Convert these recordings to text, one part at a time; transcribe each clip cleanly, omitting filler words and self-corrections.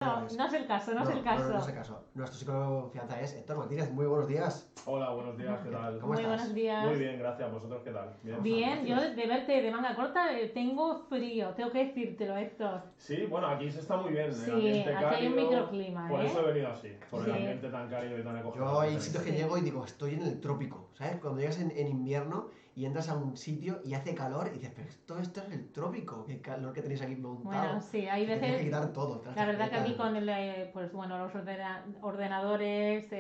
No, no es el caso, no es el caso. No es el caso. Nuestro psicólogo de confianza es Héctor Martínez. Muy buenos días. Hola, buenos días, ¿qué tal? ¿Cómo Muy estás? buenos días. Muy bien, gracias. ¿Vosotros qué tal? Bien, yo de verte de manga corta tengo frío, tengo que decírtelo, Héctor. Sí, bueno, aquí se está muy bien. Sí, el ambiente aquí hay un cálido. microclima, Por ¿eh? eso he venido así, por Sí. el ambiente tan cálido y tan acogedor. Yo hay tenéis. sitios que Sí. llego y digo, estoy en el trópico, ¿sabes? Cuando llegas en invierno y entras a un sitio y hace calor y dices, pero esto es el trópico, qué calor que tenéis aquí montado. Bueno, sí, hay Te tienes veces. que quitar todo. La verdad que aquí con pues bueno, los ordenadores,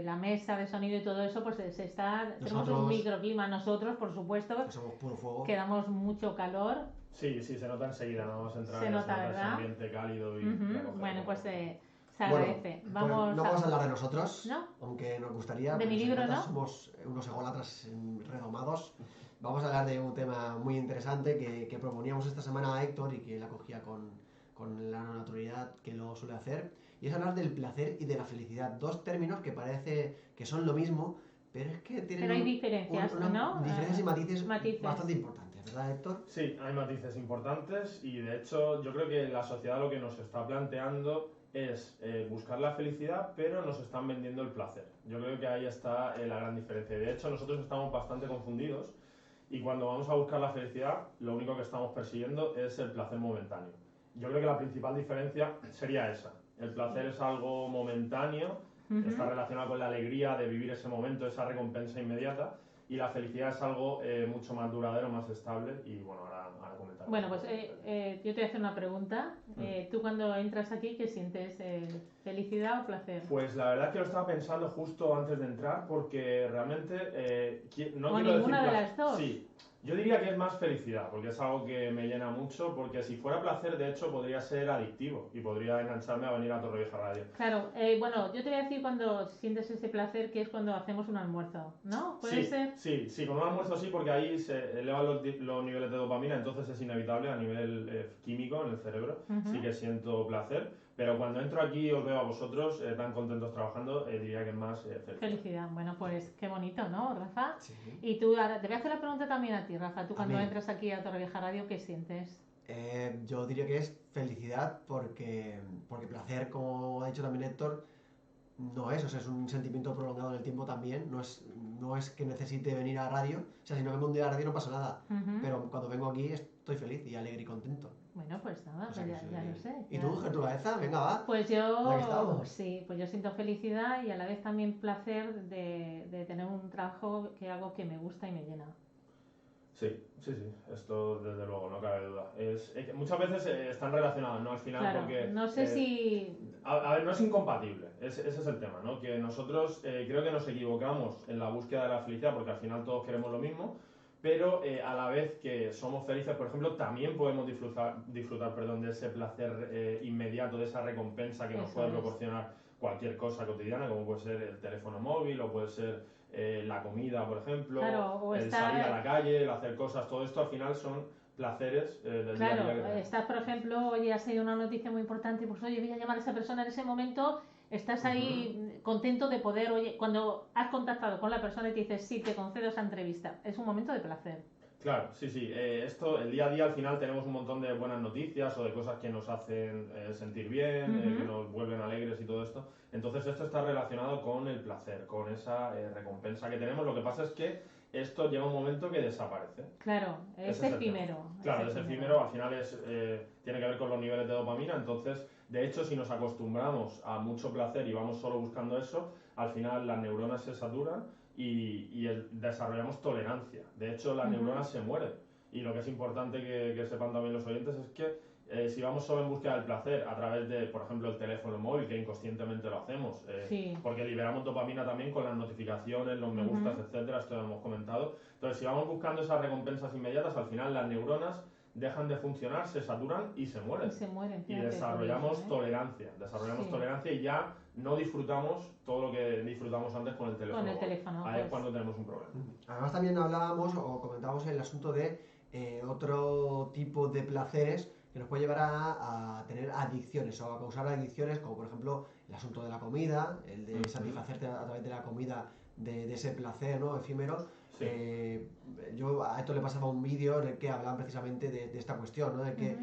la mesa de sonido y todo eso, pues tenemos un microclima nosotros, por supuesto, que somos puro fuego. que damos mucho calor. Sí, se nota enseguida, no vamos a entrar Se en nota, ese ¿verdad? ambiente cálido y acogedor. Bueno, pues se Bueno, agradece. pues no vamos a hablar de nosotros, ¿No? aunque nos gustaría. De mi libro, ¿no? Somos unos ególatras redomados. Vamos a hablar de un tema muy interesante que proponíamos esta semana a Héctor y que él acogía con la naturalidad que lo suele hacer. Y es hablar del placer y de la felicidad. Dos términos que parece que son lo mismo, pero es que tienen hay diferencias, ¿no? Diferencias y matices Matices. bastante importantes, ¿verdad, Héctor? Sí, hay matices importantes y de hecho yo creo que la sociedad lo que nos está planteando es buscar la felicidad, pero nos están vendiendo el placer. Yo creo que ahí está la gran diferencia. De hecho, nosotros estamos bastante confundidos y cuando vamos a buscar la felicidad, lo único que estamos persiguiendo es el placer momentáneo. Yo creo que la principal diferencia sería esa. El placer es algo momentáneo, está relacionado con la alegría de vivir ese momento, esa recompensa inmediata, y la felicidad es algo mucho más duradero, más estable, y bueno, ahora comentaré. Bueno, pues yo te voy a hacer una pregunta. ¿Tú cuando entras aquí, qué sientes? ¿Felicidad o placer? Pues la verdad es que lo estaba pensando justo antes de entrar, porque realmente no ¿O quiero ninguna decir de las dos? Sí, yo diría que es más felicidad, porque es algo que me llena mucho, porque si fuera placer, de hecho, podría ser adictivo y podría engancharme a venir a Torrevieja Radio. Claro, bueno, yo te voy a decir cuando sientes ese placer, que es cuando hacemos un almuerzo, ¿no? ¿Puede ser? Sí, con un almuerzo sí, porque ahí se elevan los niveles de dopamina, entonces es inevitable a nivel químico en el cerebro, sí que siento placer, pero cuando entro aquí y os veo a vosotros tan contentos trabajando, diría que es más felicidad. Felicidad, bueno, pues qué bonito, ¿no, Rafa? Sí. Y tú, ahora te voy a hacer la pregunta también a ti, Rafa. Tú cuando mí. entras aquí a Torrevieja Radio, ¿qué sientes? Yo diría que es felicidad porque placer, como ha dicho también Héctor, no es, o sea, es un sentimiento prolongado en el tiempo también, no es que necesite venir a la radio, o sea, si no vengo un día a la radio no pasa nada, pero cuando vengo aquí estoy feliz y alegre y contento. Bueno, pues nada, O sea pues que ya sí. lo sé. ¿Y ya. tú, Gertrude, venga, va? Pues Ya que yo, estamos. sí, pues yo siento felicidad y a la vez también placer de tener un trabajo que hago que me gusta y me llena. Sí, esto desde luego, no cabe duda. Es que muchas veces están relacionados, ¿no? Al final, Claro, porque... no sé si... A ver, no es incompatible, ese es el tema, ¿no? Que nosotros creo que nos equivocamos en la búsqueda de la felicidad, porque al final todos queremos lo mismo, pero a la vez que somos felices, por ejemplo, también podemos disfrutar de ese placer inmediato, de esa recompensa que nos Eso puede es. proporcionar cualquier cosa cotidiana, como puede ser el teléfono móvil o puede ser la comida, por ejemplo, Claro, o el estar- salir a la calle, el hacer cosas, todo esto al final son placeres del día a Claro, día que tenemos. estás, por ejemplo, oye, has sido una noticia muy importante, pues oye, voy a llamar a esa persona en ese momento, estás ahí contento de poder, oye, cuando has contactado con la persona y te dices, sí, te concedo esa entrevista, es un momento de placer. Claro, sí. Esto, el día a día al final tenemos un montón de buenas noticias o de cosas que nos hacen sentir bien, que nos vuelven alegres y todo esto. Entonces esto está relacionado con el placer, con esa recompensa que tenemos. Lo que pasa es que esto llega un momento que desaparece. Claro, es Ese el efímero. tema. Claro, es efímero, al final tiene que ver con los niveles de dopamina, entonces, de hecho, si nos acostumbramos a mucho placer y vamos solo buscando eso, al final las neuronas se saturan y desarrollamos tolerancia. De hecho, las neuronas se mueren. Y lo que es importante que sepan también los oyentes es que si vamos solo en búsqueda del placer a través de, por ejemplo, el teléfono móvil, que inconscientemente lo hacemos, Sí. porque liberamos dopamina también con las notificaciones, los me gustas, etcétera, esto lo hemos comentado. Entonces, si vamos buscando esas recompensas inmediatas, al final las neuronas dejan de funcionar, se saturan y se mueren. Y Fíjate, desarrollamos curioso, tolerancia y ya no disfrutamos todo lo que disfrutamos antes con el teléfono. Con el teléfono, Ahí pues. es cuando tenemos un problema. Además también hablábamos o comentábamos el asunto de otro tipo de placeres que nos puede llevar a tener adicciones o a causar adicciones, como por ejemplo el asunto de la comida, el de satisfacerte a través de la comida, de ese placer, ¿no?, efímero. Sí. Yo a esto le pasaba un vídeo en el que hablaban precisamente de esta cuestión, ¿no?, de que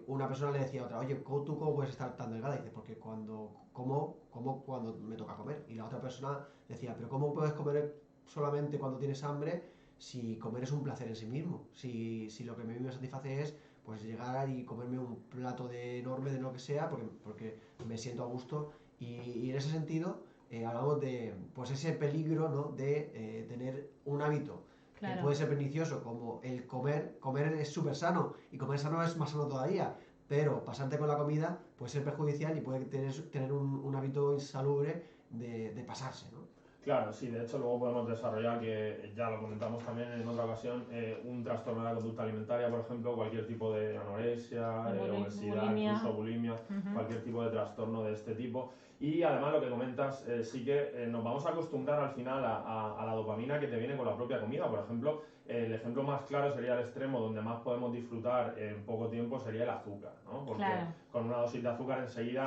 una persona le decía a otra, oye, ¿tú cómo puedes estar tan delgada? Y dice, porque como cuando me toca comer. Y la otra persona decía, pero ¿cómo puedes comer solamente cuando tienes hambre si comer es un placer en sí mismo? Si lo que a mí me satisface es pues llegar y comerme un plato enorme de lo que sea porque me siento a gusto y en ese sentido hablamos de pues ese peligro, ¿no? De tener un hábito que puede ser pernicioso como el comer es súper sano y comer sano es más sano todavía, pero pasarte con la comida puede ser perjudicial y puede tener un hábito insalubre de pasarse, ¿no? Claro, sí, de hecho luego podemos desarrollar, que ya lo comentamos también en otra ocasión, un trastorno de la conducta alimentaria, por ejemplo, cualquier tipo de anorexia, obesidad, bulimia. incluso bulimia, cualquier tipo de trastorno de este tipo. Y además lo que comentas, sí que nos vamos a acostumbrar al final a la dopamina que te viene con la propia comida. Por ejemplo, el ejemplo más claro sería el extremo donde más podemos disfrutar en poco tiempo sería el azúcar, ¿no? Porque con una dosis de azúcar enseguida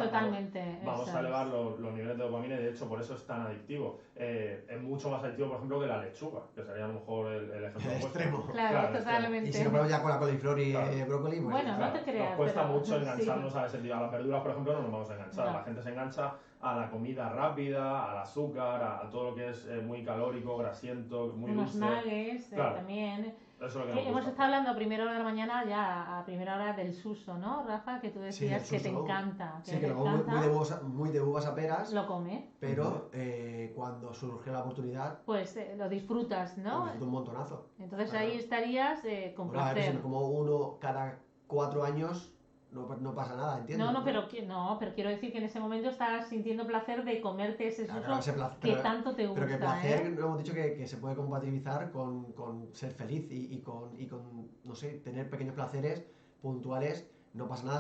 vamos a elevar los niveles de dopamina y de hecho por eso es tan adictivo. Es mucho más adictivo, por ejemplo, que la lechuga, que sería a lo mejor el ejemplo extremo. Claro, totalmente. Y si lo ponemos ya con la coliflor y el brócoli, pues bueno, no te creas. Nos cuesta mucho engancharnos a ese tipo. A las verduras, por ejemplo, no nos vamos a enganchar. La gente se engancha a la comida rápida, al azúcar, a todo lo que es muy calórico, grasiento, muy dulce. Unos nuggets también. Eso es lo que hemos estado hablando a primera hora de la mañana, ya a primera hora del suso, ¿no, Rafa? Que tú decías que te encanta. Sí, que luego muy de uvas a peras. Lo come. Pero cuando surge la oportunidad... Pues lo disfrutas, ¿no? Lo disfruto un montonazo. Entonces ahí estarías con placer. A ver, como uno cada 4 años... No pasa nada, entiendo. No, pero quiero decir que en ese momento estás sintiendo placer de comerte ese suso que tanto te gusta. Pero que placer, hemos dicho que se puede compatibilizar con ser feliz y con, no sé, tener pequeños placeres puntuales. No pasa nada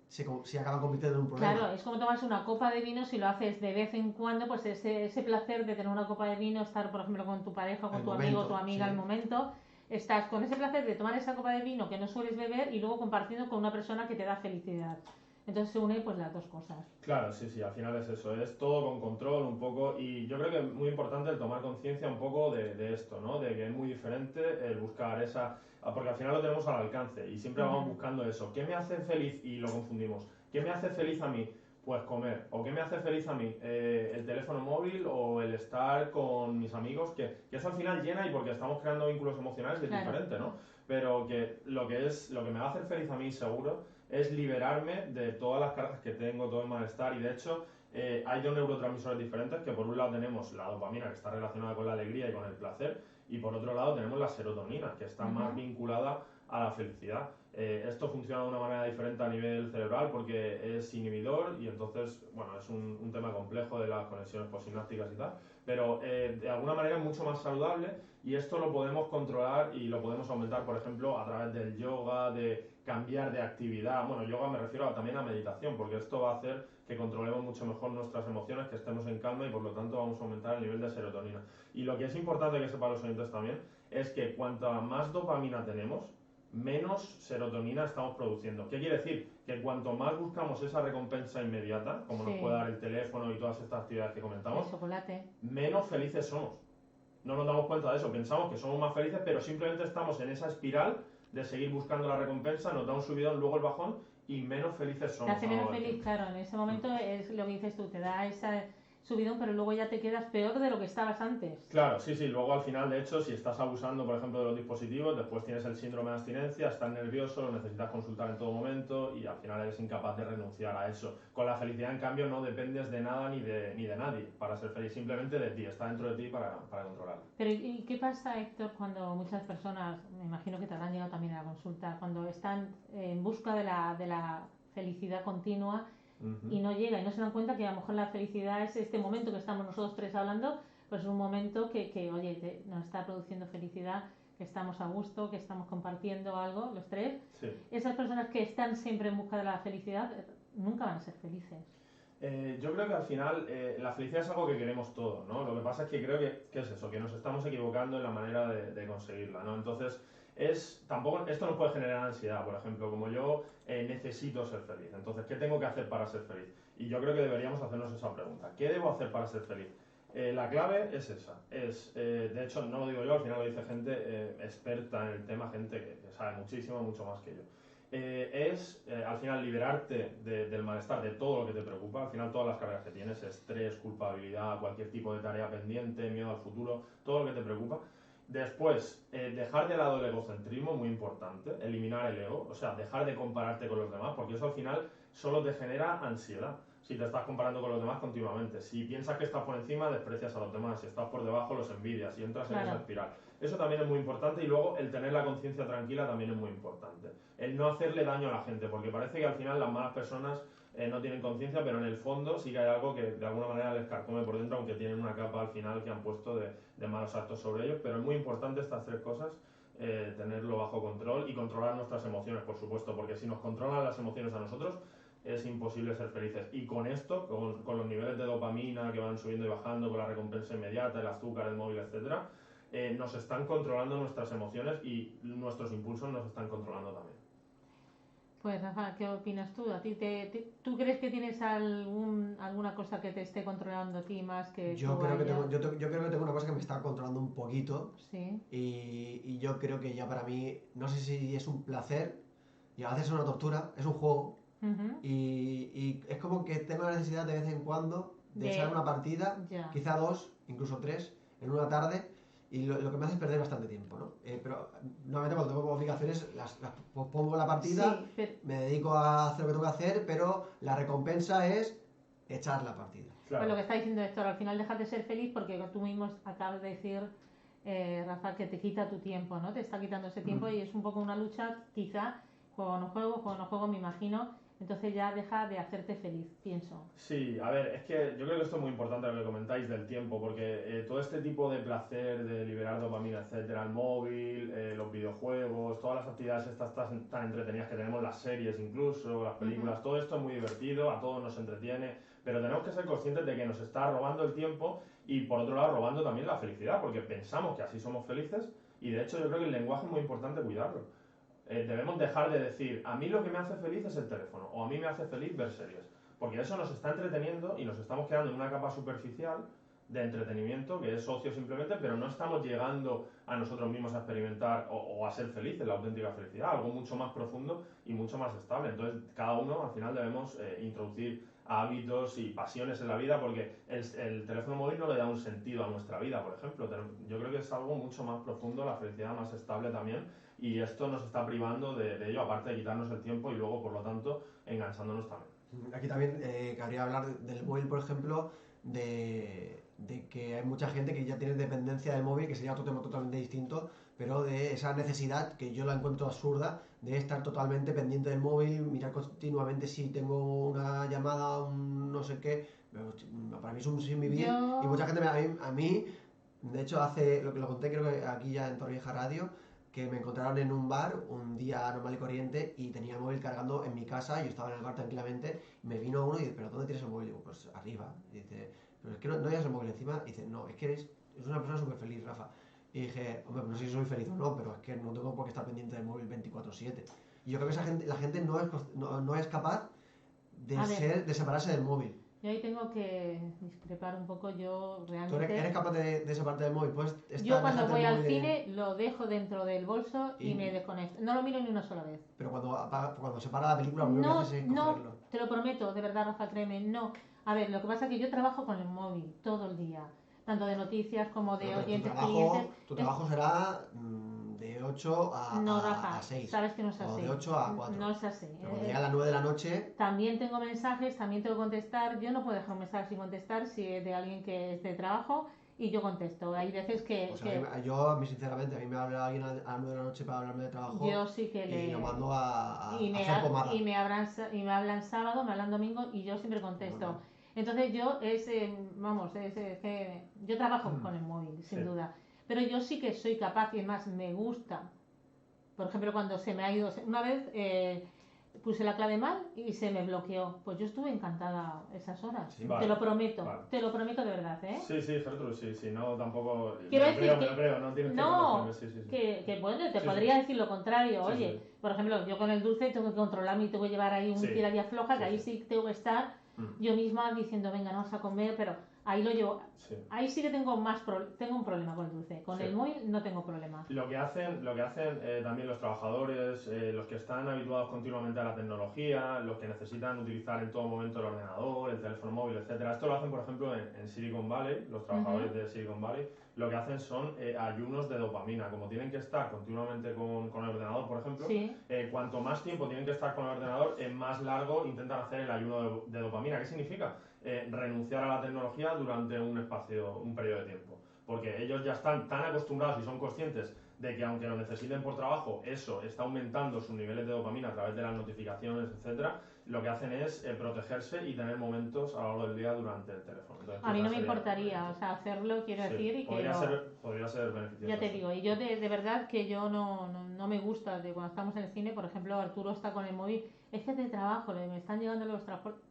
si acaban convirtiendo en un problema. Claro, es como tomas una copa de vino, si lo haces de vez en cuando, pues ese placer de tener una copa de vino, estar, por ejemplo, con tu pareja, con tu amigo o tu amiga al momento... Estás con ese placer de tomar esa copa de vino que no sueles beber y luego compartiendo con una persona que te da felicidad. Entonces se une pues las dos cosas. Claro, sí, al final es eso, es todo con control un poco y yo creo que es muy importante el tomar conciencia un poco de esto, ¿no? De que es muy diferente el buscar esa... Porque al final lo tenemos al alcance y siempre vamos buscando eso. ¿Qué me hace feliz? Y lo confundimos. ¿Qué me hace feliz a mí? Pues comer. ¿O qué me hace feliz a mí? El teléfono móvil o el estar con mis amigos, que eso al final llena y porque estamos creando vínculos emocionales es diferente, ¿no? Pero que lo que me va a hacer feliz a mí seguro es liberarme de todas las cargas que tengo, todo el malestar y de hecho hay dos neurotransmisores diferentes que por un lado tenemos la dopamina que está relacionada con la alegría y con el placer y por otro lado tenemos la serotonina que está más vinculada a la felicidad. Esto funciona de una manera diferente a nivel cerebral porque es inhibidor y entonces, bueno, es un tema complejo de las conexiones postsinápticas y tal, pero de alguna manera es mucho más saludable y esto lo podemos controlar y lo podemos aumentar, por ejemplo, a través del yoga, de cambiar de actividad. Bueno, yoga me refiero también a meditación porque esto va a hacer que controlemos mucho mejor nuestras emociones, que estemos en calma y por lo tanto vamos a aumentar el nivel de serotonina. Y lo que es importante que sepan los oyentes también es que cuanta más dopamina tenemos, menos serotonina estamos produciendo. ¿Qué quiere decir? Que cuanto más buscamos esa recompensa inmediata, como nos puede dar el teléfono y todas estas actividades que comentamos, el chocolate, menos felices somos. No nos damos cuenta de eso, pensamos que somos más felices, pero simplemente estamos en esa espiral de seguir buscando la recompensa, nos da un subidón, luego el bajón y menos felices somos. Te hace menos feliz, claro, en ese momento es lo que dices tú, te da esa subidón, pero luego ya te quedas peor de lo que estabas antes. Claro, sí, luego al final, de hecho, si estás abusando, por ejemplo, de los dispositivos, después tienes el síndrome de abstinencia, estás nervioso, lo necesitas consultar en todo momento y al final eres incapaz de renunciar a eso. Con la felicidad, en cambio, no dependes de nada ni de nadie para ser feliz, simplemente de ti, está dentro de ti para controlarlo. Pero ¿y qué pasa, Héctor, cuando muchas personas, me imagino que te habrán llegado también a la consulta, cuando están en busca de la felicidad continua y no llega y no se dan cuenta que a lo mejor la felicidad es este momento que estamos nosotros tres hablando, pues es un momento que oye, nos está produciendo felicidad, que estamos a gusto, que estamos compartiendo algo, los tres. Sí. Esas personas que están siempre en busca de la felicidad nunca van a ser felices. Yo creo que al final la felicidad es algo que queremos todos, ¿no? Lo que pasa es que creo que es eso, que nos estamos equivocando en la manera de conseguirla, ¿no? Entonces, esto nos puede generar ansiedad, por ejemplo, como yo necesito ser feliz. Entonces, ¿qué tengo que hacer para ser feliz? Y yo creo que deberíamos hacernos esa pregunta. ¿Qué debo hacer para ser feliz? La clave es esa. De hecho, no lo digo yo, al final lo dice gente experta en el tema, gente que sabe muchísimo, mucho más que yo. es al final liberarte del malestar, de todo lo que te preocupa. Al final todas las cargas que tienes, estrés, culpabilidad, cualquier tipo de tarea pendiente, miedo al futuro, todo lo que te preocupa. Después, dejar de lado el egocentrismo, muy importante, eliminar el ego, o sea, dejar de compararte con los demás, porque eso al final solo te genera ansiedad. Si te estás comparando con los demás continuamente, si piensas que estás por encima, desprecias a los demás, si estás por debajo, los envidias y entras en esa espiral. Eso también es muy importante, y luego el tener la conciencia tranquila también es muy importante. El no hacerle daño a la gente, porque parece que al final las malas personas no tienen conciencia, pero en el fondo sí que hay algo que de alguna manera les carcome por dentro, aunque tienen una capa al final que han puesto de malos actos sobre ellos. Pero es muy importante estas tres cosas, tenerlo bajo control y controlar nuestras emociones, por supuesto, porque si nos controlan las emociones a nosotros, es imposible ser felices. Y con esto, con los niveles de dopamina que van subiendo y bajando, con la recompensa inmediata, el azúcar, el móvil, etcétera, nos están controlando nuestras emociones y nuestros impulsos nos están controlando también. Pues Rafa, ¿qué opinas tú? ¿Tú crees que tienes alguna cosa que te esté controlando a ti más que yo tú creo que ella? yo creo que tengo una cosa que me está controlando un poquito. Sí. Y yo creo que ya para mí, no sé si es un placer y a veces es una tortura, es un juego. Y es como que tengo la necesidad de vez en cuando de echar una partida, quizá 2, incluso 3, en una tarde. Y lo que me hace es perder bastante tiempo, ¿no? Pero normalmente cuando tengo obligaciones las pongo la partida, me dedico a hacer lo que tengo que hacer, pero la recompensa es echar la partida. Claro. Pues lo que está diciendo Héctor, al final dejas de ser feliz porque tú mismo acabas de decir, Rafa, que te quita tu tiempo, ¿no? Te está quitando ese tiempo y es un poco una lucha, quizá, juego o no juego, me imagino. Entonces ya deja de hacerte feliz, pienso. Sí, a ver, es que yo creo que esto es muy importante lo que comentáis del tiempo, porque todo este tipo de placer, de liberar dopamina, etcétera, el móvil, los videojuegos, todas las actividades estas tan entretenidas que tenemos, las series incluso, las películas, todo esto es muy divertido, a todos nos entretiene, pero tenemos que ser conscientes de que nos está robando el tiempo y por otro lado robando también la felicidad, porque pensamos que así somos felices y de hecho yo creo que el lenguaje es muy importante cuidarlo. Debemos dejar de decir, a mí lo que me hace feliz es el teléfono, o a mí me hace feliz ver series, porque eso nos está entreteniendo y nos estamos quedando en una capa superficial de entretenimiento, que es ocio simplemente, pero no estamos llegando a nosotros mismos a experimentar o a ser felices, la auténtica felicidad, algo mucho más profundo y mucho más estable. Entonces, cada uno al final debemos introducir hábitos y pasiones en la vida, porque el teléfono móvil no le da un sentido a nuestra vida, por ejemplo. Yo creo que es algo mucho más profundo, la felicidad más estable también, y esto nos está privando de ello, aparte de quitarnos el tiempo y luego, por lo tanto, enganchándonos también. Aquí también cabría hablar del móvil, por ejemplo, de que hay mucha gente que ya tiene dependencia del móvil, que sería otro tema totalmente distinto, pero de esa necesidad, que yo la encuentro absurda, de estar totalmente pendiente del móvil, mirar continuamente si tengo una llamada, un no sé qué. Para mí es un sin vivir. Y mucha gente, a mí, de hecho, hace, lo que lo conté creo que aquí ya en Torrevieja Radio, que me encontraron en un bar un día normal y corriente y tenía el móvil cargando en mi casa, yo estaba en el bar tranquilamente, me vino uno y dice, ¿pero dónde tienes el móvil? Y digo, pues arriba. Y dice, pero es que no llevas el móvil encima. Y dice, no, es que eres una persona súper feliz, Rafa. Y dije, hombre, no sé si soy feliz o no, pero es que no tengo por qué estar pendiente del móvil 24/7. Y yo creo que la gente no es capaz de separarse del móvil. Yo ahí tengo que discrepar un poco. Yo realmente... ¿Tú eres capaz de separarte del móvil? ¿Puedes estar, yo cuando voy al cine lo dejo dentro del bolso y me desconecto. No lo miro ni una sola vez. Pero cuando se para la película, lo que haces es cogerlo. No, te lo prometo, de verdad, Rafa, créeme, no. A ver, lo que pasa es que yo trabajo con el móvil todo el día. Tanto de noticias como de oyentes, clientes. Tu trabajo será de 8 a 6. Sabes que no es así. O de 8 a 4. No es así. Cuando llega a las 9 de la noche... También tengo mensajes, también tengo que contestar. Yo no puedo dejar un mensaje sin contestar si es de alguien que es de trabajo y yo contesto. Hay veces que... Yo, sinceramente, a mí me habla alguien a las 9 de la noche para hablarme de trabajo. Yo sí que y lo mando a hacer pomada. Y me hablan sábado, me hablan domingo y yo siempre contesto. Entonces yo yo trabajo con el móvil, sin duda. Pero yo sí que soy capaz y además me gusta. Por ejemplo, cuando se me ha ido... Una vez puse la clave mal y se me bloqueó. Pues yo estuve encantada esas horas. Sí, te lo prometo. Vale. Te lo prometo de verdad, ¿eh? Sí, Gertrude, sí. No, tampoco... Quiero decir me lo creo. No tienes que bueno, te podría decir lo contrario. Oye, por ejemplo, yo con el dulce tengo que controlarme y tengo que llevar ahí un tiradía floja, que ahí sí tengo que estar yo misma diciendo, venga, no vamos a comer, pero ahí lo llevo. Sí. Ahí sí que tengo tengo un problema con el dulce. Con Sí. el móvil no tengo problema. Lo que hacen también los trabajadores, los que están habituados continuamente a la tecnología, los que necesitan utilizar en todo momento el ordenador, el teléfono móvil, etcétera. Esto lo hacen, por ejemplo, en Silicon Valley, los trabajadores de Silicon Valley, lo que hacen son ayunos de dopamina. Como tienen que estar continuamente con el ordenador, por ejemplo, Sí. cuanto más tiempo tienen que estar con el ordenador, más largo intentan hacer el ayuno de dopamina. ¿Qué significa? Renunciar a la tecnología durante un periodo de tiempo. Porque ellos ya están tan acostumbrados y son conscientes de que aunque lo necesiten por trabajo, eso está aumentando sus niveles de dopamina a través de las notificaciones, etcétera. Lo que hacen es protegerse y tener momentos a lo largo del día durante el teléfono. Entonces, A mí no me importaría, o sea, hacerlo, quiero decir, y que podría ser beneficioso. Ya te digo, y yo de verdad que yo no me gusta de cuando estamos en el cine, por ejemplo, Arturo está con el móvil, es que de trabajo, me están llegando los transportes.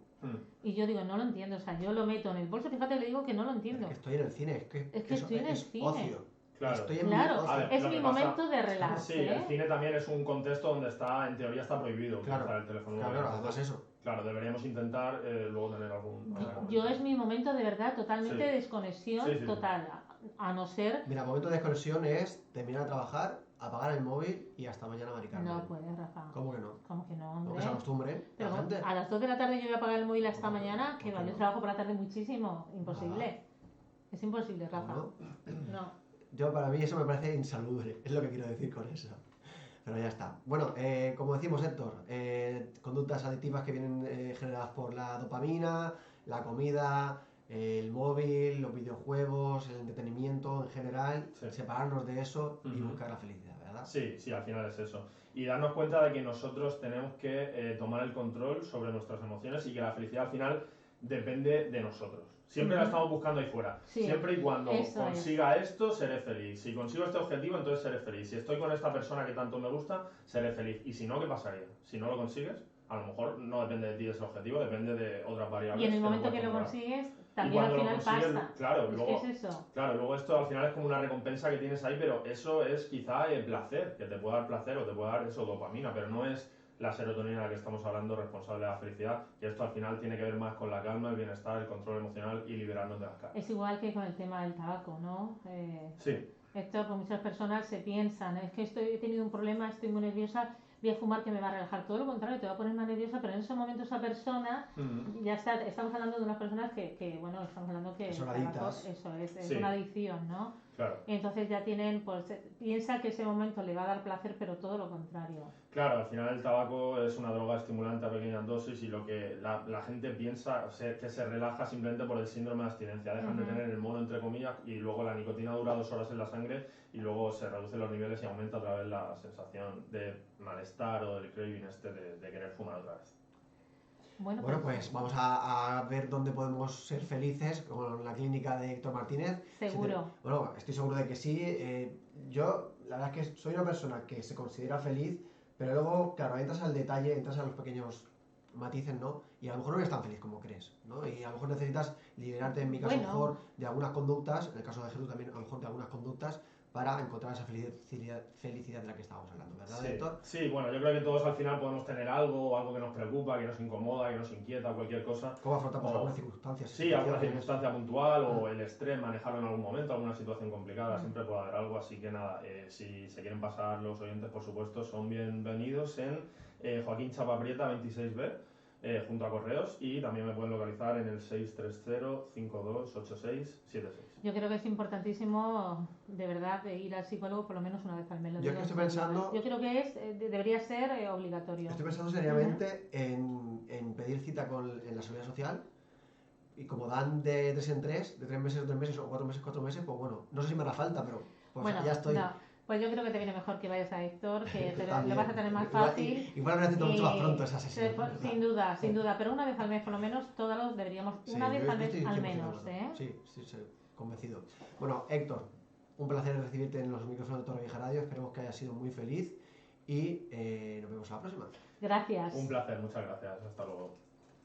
Y yo digo, no lo entiendo, o sea, yo lo meto en el bolso, fíjate, le digo que no lo entiendo. Es que estoy en el cine, es que estoy en el cine. Ocio. Claro, estoy en claro, ocio. es mi momento de relax. Sí, el cine también es un contexto donde en teoría está prohibido utilizar el teléfono móvil. Claro, además eso. Claro, deberíamos intentar luego tener algún... Yo es mi momento de verdad, totalmente de desconexión total, a no ser... Mira, momento de desconexión es terminar de trabajar, apagar el móvil y hasta mañana, Mari Carmen. No puedes, Rafa. ¿Cómo que no? ¿Cómo que no, hombre? No, que se acostumbre Pero la gente. a las 2 de la tarde yo voy a apagar el móvil hasta mañana, que va, yo no? trabajo por la tarde muchísimo. Imposible. Es imposible, Rafa. No. Yo, para mí, eso me parece insalubre. Es lo que quiero decir con eso. Pero ya está. Bueno, como decimos, Héctor, conductas adictivas que vienen generadas por la dopamina, la comida, el móvil, los videojuegos, el entretenimiento en general, separarnos de eso y buscar la felicidad, ¿verdad? Sí, al final es eso. Y darnos cuenta de que nosotros tenemos que tomar el control sobre nuestras emociones y que la felicidad al final depende de nosotros. Siempre la estamos buscando ahí fuera. Sí, siempre y cuando consiga esto, seré feliz. Si consigo este objetivo, entonces seré feliz. Si estoy con esta persona que tanto me gusta, seré feliz. Y si no, ¿qué pasaría? Si no lo consigues, a lo mejor no depende de ti ese objetivo, depende de otras variables. Y en el momento que lo consigues, también al final pasa. Claro, luego, ¿qué es eso? Claro, luego esto al final es como una recompensa que tienes ahí, pero eso es quizá el placer, que te puede dar placer o te puede dar eso, dopamina, pero no es la serotonina de la que estamos hablando responsable de la felicidad, que esto al final tiene que ver más con la calma, el bienestar, el control emocional y liberarnos de las cargas. Es igual que con el tema del tabaco, ¿no? Sí. Esto, con muchas personas se piensan, es que he tenido un problema, estoy muy nerviosa, voy a fumar que me va a relajar. Todo lo contrario, te va a poner más nerviosa, pero en ese momento esa persona, ya está, estamos hablando de unas personas que bueno, estamos hablando que son el tabaco, adictas. eso es una adicción, ¿no? Claro. Y entonces ya tienen, pues piensa que ese momento le va a dar placer, pero todo lo contrario. Claro, al final el tabaco es una droga estimulante a pequeñas dosis y lo que la gente piensa es que se relaja simplemente por el síndrome de abstinencia. Dejan de tener el mono, entre comillas, y luego la nicotina dura 2 horas en la sangre y luego se reducen los niveles y aumenta otra vez la sensación de malestar o del craving de querer fumar otra vez. Bueno, pues vamos a ver dónde podemos ser felices con la clínica de Héctor Martínez. Seguro. Bueno, estoy seguro de que sí. Yo, la verdad es que soy una persona que se considera feliz, pero luego, claro, entras al detalle, entras a los pequeños matices, ¿no? Y a lo mejor no eres tan feliz como crees, ¿no? Y a lo mejor necesitas liberarte, en mi caso, a lo mejor, de algunas conductas, en el caso de Jesús también, a lo mejor de algunas conductas, para encontrar esa felicidad de la que estábamos hablando, ¿verdad, Héctor? Sí, bueno, yo creo que todos al final podemos tener algo que nos preocupa, que nos incomoda, que nos inquieta, cualquier cosa. ¿Cómo afrontamos algunas circunstancias? Sí, alguna circunstancia puntual o el estrés, manejarlo en algún momento, alguna situación complicada, siempre puede haber algo, así que nada, si se quieren pasar los oyentes, por supuesto, son bienvenidos en Joaquín Chapaprieta 26B, junto a Correos, y también me pueden localizar en el 630-528676. Yo creo que es importantísimo, de verdad, ir al psicólogo por lo menos una vez al mes. Yo estoy pensando... Yo creo que debería ser obligatorio. Estoy pensando seriamente en pedir cita en la Seguridad Social, y como dan de 3 en 3, de 3 meses en 3 meses o 4 meses, pues bueno, no sé si me hará falta, pero pues bueno, ya estoy. No. Pues yo creo que te viene mejor que vayas a Héctor, que lo vas a tener más fácil. Igual me necesito mucho más pronto esa sesión. Sin duda, pero una vez al mes, por lo menos, todos deberíamos, una vez al mes al menos, Sí, convencido. Bueno, Héctor, un placer recibirte en los micrófonos de Torrevieja Radio, esperemos que hayas sido muy feliz y nos vemos a la próxima. Gracias. Un placer, muchas gracias, hasta luego.